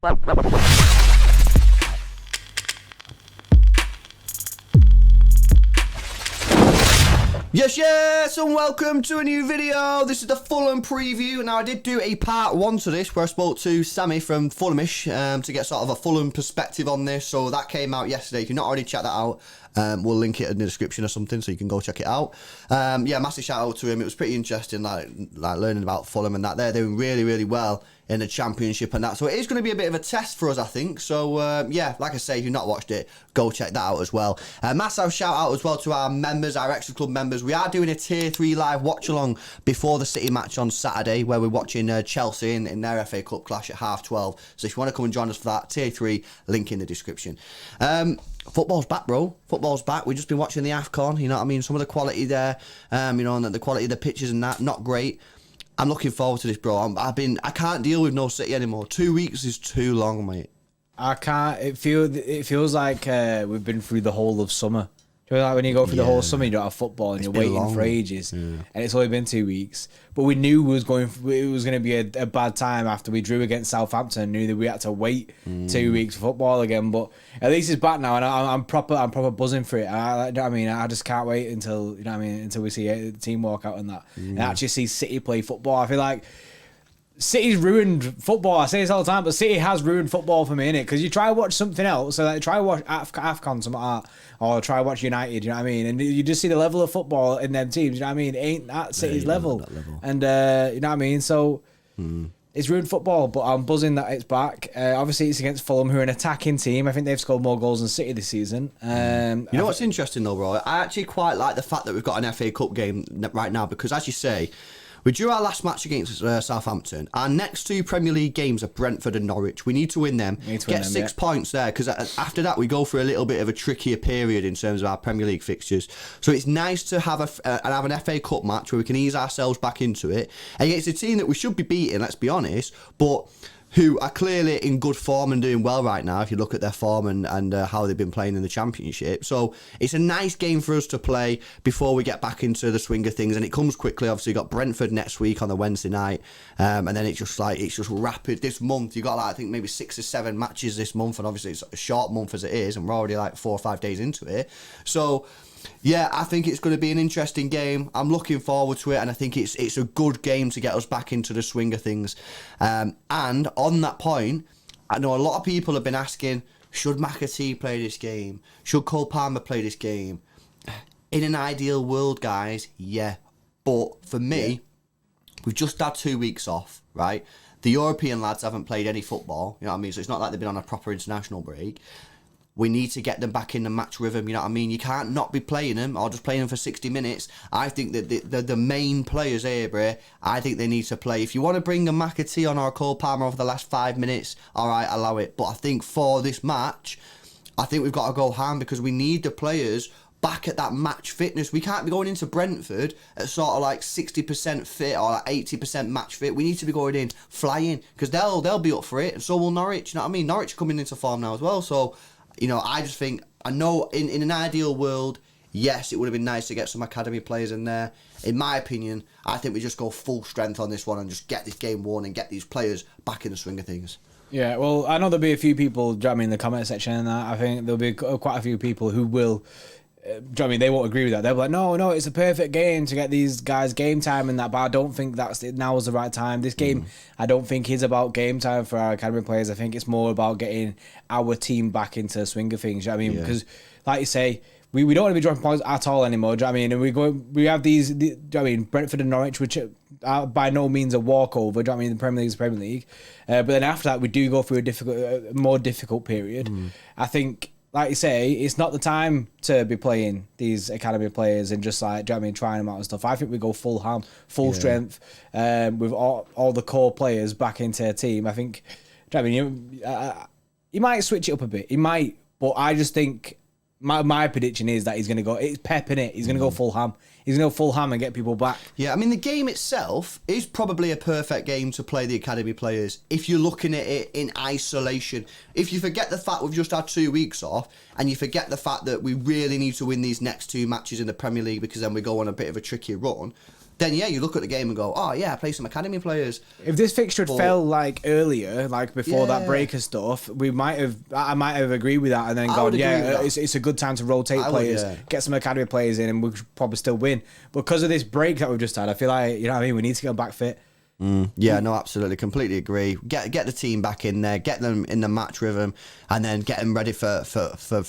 Yes, and welcome to a new video. This is the Fulham preview. Now, I did do a part 1 to this where I spoke to Sammy from Fulhamish to get sort of a Fulham perspective on this. So that came out yesterday. If you've not already checked that out, we'll link it in the description or something so you can go check it out. Yeah, massive shout out to him. It was pretty interesting, like learning about Fulham and that. They're doing really, really well in the Championship and that. So it is going to be a bit of a test for us, I think. So, yeah, like I say, if you've not watched it, go check that out as well. Massive shout out as well to our members, our Extra Club members. We are doing a Tier 3 live watch-along before the City match on Saturday, where we're watching Chelsea in their FA Cup clash at 12:30. So if you want to come and join us for that, Tier 3, link in the description. Football's back, bro. Football's back. We've just been watching the AFCON, you know what I mean? Some of the quality there, you know, and the quality of the pitches and that, not great. I'm looking forward to this, bro. I can't deal with no City anymore. 2 weeks is too long, mate. I can't. It feels like we've been through the whole of summer. Do you know, like when you go through the whole summer, you don't have football and you're waiting for ages, and it's only been 2 weeks. But we knew it was going to be a bad time after we drew against Southampton. Knew that we had to wait 2 weeks for football again. But at least it's back now, and I'm proper buzzing for it. I mean, I just can't wait until until we see the team walk out and that, and actually see City play football. I feel like City's ruined football. I say this all the time, but City has ruined football for me, innit? Because you try to watch something else, so like try to watch AFCON, something like that, or try to watch United, you know what I mean? And you just see the level of football in them teams, you know what I mean? It ain't at City's level. And, you know what I mean? So, it's ruined football, but I'm buzzing that it's back. Obviously, it's against Fulham, who are an attacking team. I think they've scored more goals than City this season. You know what's interesting, though, bro? I actually quite like the fact that we've got an FA Cup game right now, because, as you say, we drew our last match against Southampton. Our next 2 Premier League games are Brentford and Norwich. We need to win them. Get 6 points there, because after that we go for a little bit of a trickier period in terms of our Premier League fixtures. So it's nice to have an FA Cup match where we can ease ourselves back into it against a team that we should be beating, let's be honest, but who are clearly in good form and doing well right now if you look at their form and how they've been playing in the Championship. So it's a nice game for us to play before we get back into the swing of things, and it comes quickly. Obviously, you've got Brentford next week on the Wednesday night, and then it's just rapid. This month, you've got I think maybe 6 or 7 matches this month, and obviously it's a short month as it is, and we're already 4 or 5 days into it. So yeah, I think it's going to be an interesting game. I'm looking forward to it, and I think it's a good game to get us back into the swing of things. And on that point, I know a lot of people have been asking, should McAtee play this game? Should Cole Palmer play this game? In an ideal world, guys, yeah. But for me, we've just had 2 weeks off, right? The European lads haven't played any football, you know what I mean? So it's not like they've been on a proper international break. We need to get them back in the match rhythm, you know what I mean? You can't not be playing them or just playing them for 60 minutes. I think that the main players here, Bray, I think they need to play. If you want to bring a McAtee on or a Cole Palmer over the last 5 minutes, all right, allow it. But I think for this match, I think we've got to go ham, because we need the players back at that match fitness. We can't be going into Brentford at sort of 60% fit or 80% match fit. We need to be going in flying, because they'll be up for it, and so will Norwich, you know what I mean? Norwich are coming into form now as well, so you know, I just think, I know in an ideal world, yes, it would have been nice to get some academy players in there. In my opinion, I think we just go full strength on this one and just get this game won and get these players back in the swing of things. Yeah, well, I know there'll be a few people, in the comment section and that. I think there'll be quite a few people who will, they won't agree with that. They'll be like, no, it's a perfect game to get these guys game time and that, but I don't think now is the right time. This game, I don't think is about game time for our academy players. I think it's more about getting our team back into the swing of things. You know what I mean? Because, like you say, we don't want to be dropping points at all anymore. Do you know what I mean? And we have these, do you know what I mean, Brentford and Norwich, which are by no means a walkover. Do you know what I mean? The Premier League is the Premier League. But then after that, we do go through a more difficult period. I think, like you say, it's not the time to be playing these academy players and just do you know what I mean, trying them out and stuff. I think we go full strength, with all the core players back into a team. I think, do you know what I mean, he might switch it up a bit. He might, but I just think my prediction is that he's going to go, it's Pep in it. He's going to go full ham. He's going to go full ham and get people back. Yeah, I mean, the game itself is probably a perfect game to play the academy players if you're looking at it in isolation. If you forget the fact we've just had 2 weeks off, and you forget the fact that we really need to win these next 2 matches in the Premier League because then we go on a bit of a tricky run, then yeah, you look at the game and go, oh yeah, play some academy players. If this fixture had fell like earlier, like before that break and stuff, I might have agreed with that and then gone, yeah, it's a good time to rotate players, get some academy players in, and we should probably still win. But because of this break that we've just had, I feel like, you know what I mean, we need to get them back fit. Yeah, no, absolutely, completely agree. Get the team back in there, get them in the match rhythm, and then get them ready for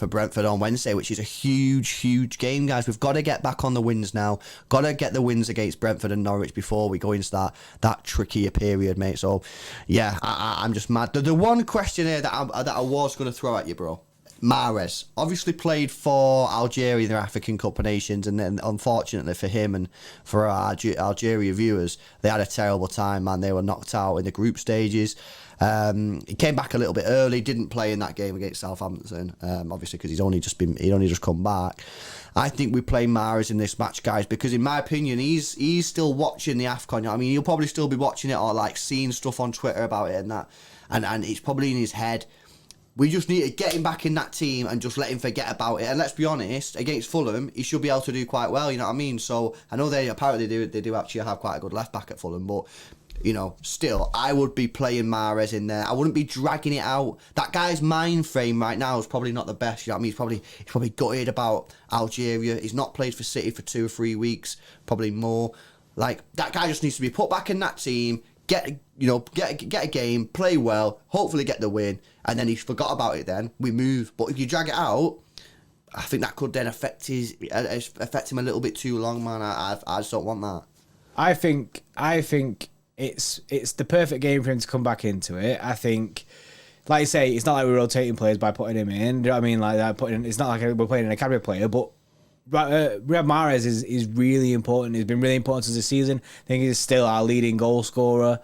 Brentford on Wednesday, which is a huge game, guys. We've got to get back on the wins now. Got to get the wins against Brentford and Norwich before we go into that trickier period, mate. So, yeah, I'm just mad. The one question here that I was going to throw at you, bro. Mahrez obviously played for Algeria in the African Cup of Nations, and then unfortunately for him and for our Algeria viewers, they had a terrible time, man. They were knocked out in the group stages. He came back a little bit early, didn't play in that game against Southampton, obviously because he'd only just come back. I think we play Mahrez in this match, guys, because in my opinion, he's still watching the AFCON. You know what I mean, he'll probably still be watching it or like seeing stuff on Twitter about it and that, and it's probably in his head. We just need to get him back in that team and just let him forget about it. And let's be honest, against Fulham, he should be able to do quite well, you know what I mean? So I know they do actually have quite a good left back at Fulham, but you know, still, I would be playing Mahrez in there. I wouldn't be dragging it out. That guy's mind frame right now is probably not the best, you know what I mean? He's probably gutted about Algeria. He's not played for City for 2 or 3 weeks, probably more. Like, that guy just needs to be put back in that team, get a game, play well, hopefully get the win, and then he's forgot about it. Then we move. But if you drag it out, I think that could then affect him a little bit too long, man. I just don't want that. I think it's the perfect game for him to come back into it. I think, like you say, it's not like we're rotating players by putting him in. Do you know what I mean? Like that, it's not like we're playing an academy player, but Riyad Mahrez is really important. He's been really important since the season. I think he's still our leading goal scorer.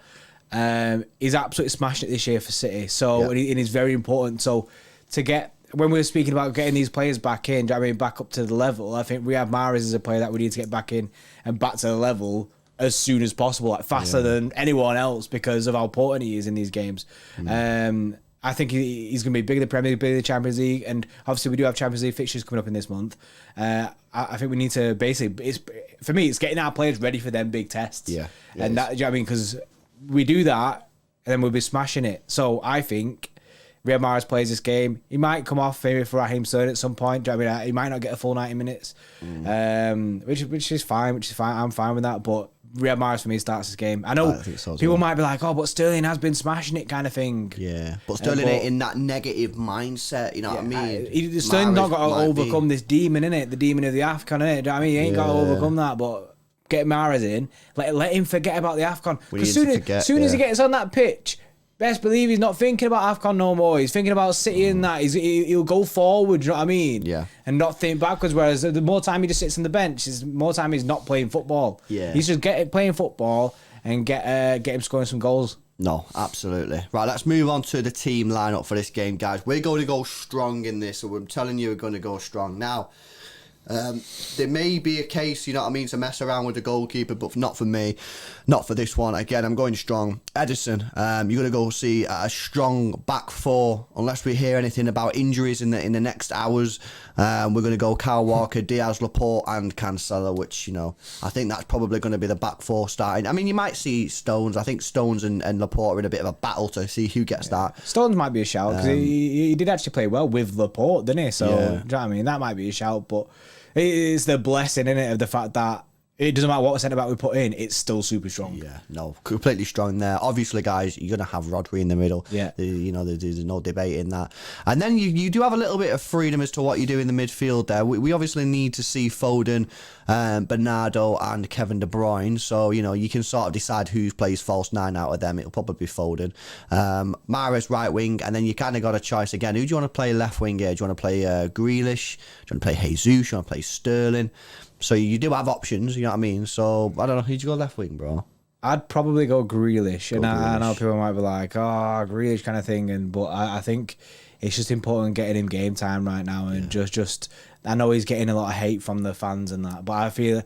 He's absolutely smashing it this year for City. So and he's very important. So to get, when we were speaking about getting these players back in, do you know what I mean, back up to the level, I think Riyad Mahrez is a player that we need to get back in and back to the level as soon as possible, like faster than anyone else because of how important he is in these games. I think he's going to be big in the Premier League, big in the Champions League, and obviously we do have Champions League fixtures coming up in this month. I think we need to basically, for me, it's getting our players ready for them big tests. And that, do you know what I mean? Because we do that, and then we'll be smashing it. So I think Riyad Mahrez plays this game. He might come off maybe for Raheem Sterling at some point. Do you know what I mean? He might not get a full 90 minutes, which is fine. I'm fine with that, but Riyad Mahrez for me starts this game. I know people might be like, oh, but Sterling has been smashing it kind of thing. Yeah, but Sterling ain't in that negative mindset, you know what I mean? Sterling's not got to overcome this demon, innit? The demon of the AFCON, innit? Do you know what I mean? He ain't got to overcome that, but get Mahrez in, let him forget about the AFCON. Because soon as he gets on that pitch, best believe he's not thinking about AFCON no more. He's thinking about City and that. He'll go forward, you know what I mean? Yeah. And not think backwards. Whereas the more time he just sits on the bench, the more time he's not playing football. Yeah. He's just playing football and get him scoring some goals. No, absolutely. Right, let's move on to the team lineup for this game, guys. We're going to go strong in this, so I'm telling you we're going to go strong. Now, there may be a case, you know what I mean, to mess around with the goalkeeper, but not for me, not for this one. Again, I'm going strong. Edison, you're going to go see a strong back four, unless we hear anything about injuries in the next hours. We're going to go Kyle Walker, Diaz, Laporte, and Cancelo, which, you know, I think that's probably going to be the back four starting. I mean, you might see Stones. I think Stones and Laporte are in a bit of a battle to see who gets that. Stones might be a shout, because he did actually play well with Laporte, didn't he? So, do you know what I mean? That might be a shout, but it's the blessing, innit, of the fact that it doesn't matter what centre back we put in, it's still super strong. Yeah, no, completely strong there. Obviously, guys, you're going to have Rodri in the middle. Yeah. You know, there's no debate in that. And then you do have a little bit of freedom as to what you do in the midfield there. We obviously need to see Foden, Bernardo and Kevin De Bruyne. So, you know, you can sort of decide who plays false nine out of them. It'll probably be Foden. Mahrez right wing, and then you kind of got a choice again. Who do you want to play left wing here? Do you want to play Grealish? Do you want to play Jesus? Do you want to play Sterling? So you do have options, you know what I mean? So, I don't know, who'd you go left wing, bro? I'd probably go Grealish. I know people might be like, oh, Grealish kind of thing. But I think it's just important getting him game time right now. And just I know he's getting a lot of hate from the fans and that. But I feel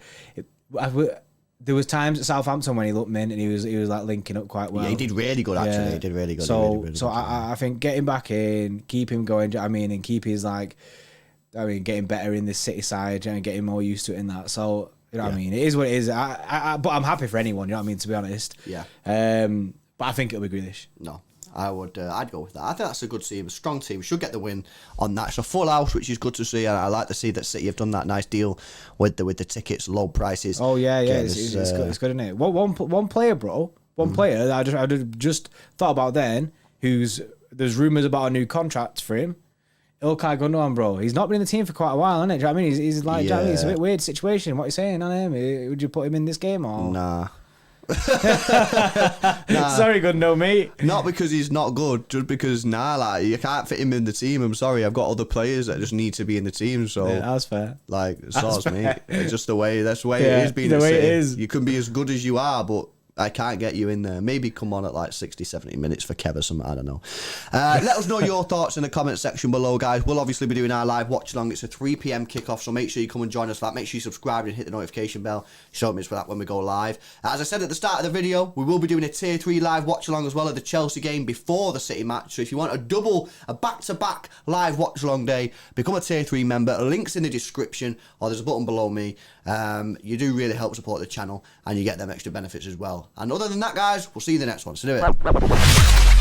there was times at Southampton when he looked mint and he was like linking up quite well. Yeah, he did really good, actually. Yeah. He did really good. So I think getting back in, keep him going, do you know what I mean? And keep his, like, getting better in this City side and getting more used to it in that. So, You know what I mean? It is what it is. But I'm happy for anyone. You know what I mean? To be honest. Yeah. But I think it'll be Grealish. No. I'd go with that. I think that's a good team, a strong team. We should get the win on that. It's a full house, which is good to see. And I like to see that City have done that nice deal with the tickets, low prices. Oh yeah. It's good, isn't it? One player, bro. One player that I just thought about then. There's rumours about a new contract for him. Ilkay Gundogan, bro. He's not been in the team for quite a while, isn't it? Do you know what I mean? He's like, do you know what I mean? It's a bit weird situation. What are you saying on him? Would you put him in this game or? Nah. Sorry, good no, mate. Not because he's not good, just because like you can't fit him in the team. I'm sorry, I've got other players that just need to be in the team. So yeah, that's fair. Like, sorts me. It's just the way. That's the way Yeah, it is being the a way City. it is. You can be as good as you are, but I can't get you in there. Maybe come on at like 60, 70 minutes for Kev or something. I don't know. Let us know your thoughts in the comment section below, guys. We'll obviously be doing our live watch along. It's a 3 p.m. kickoff, so make sure you come and join us for that. Make sure you subscribe and hit the notification bell. Show me for that when we go live. As I said at the start of the video, we will be doing a tier 3 live watch along as well at the Chelsea game before the City match. So if you want a back-to-back live watch along day, become a tier 3 member. Links in the description, or there's a button below me. You do really help support the channel, and you get them extra benefits as well. And other than that, guys, we'll see you in the next one. So do it.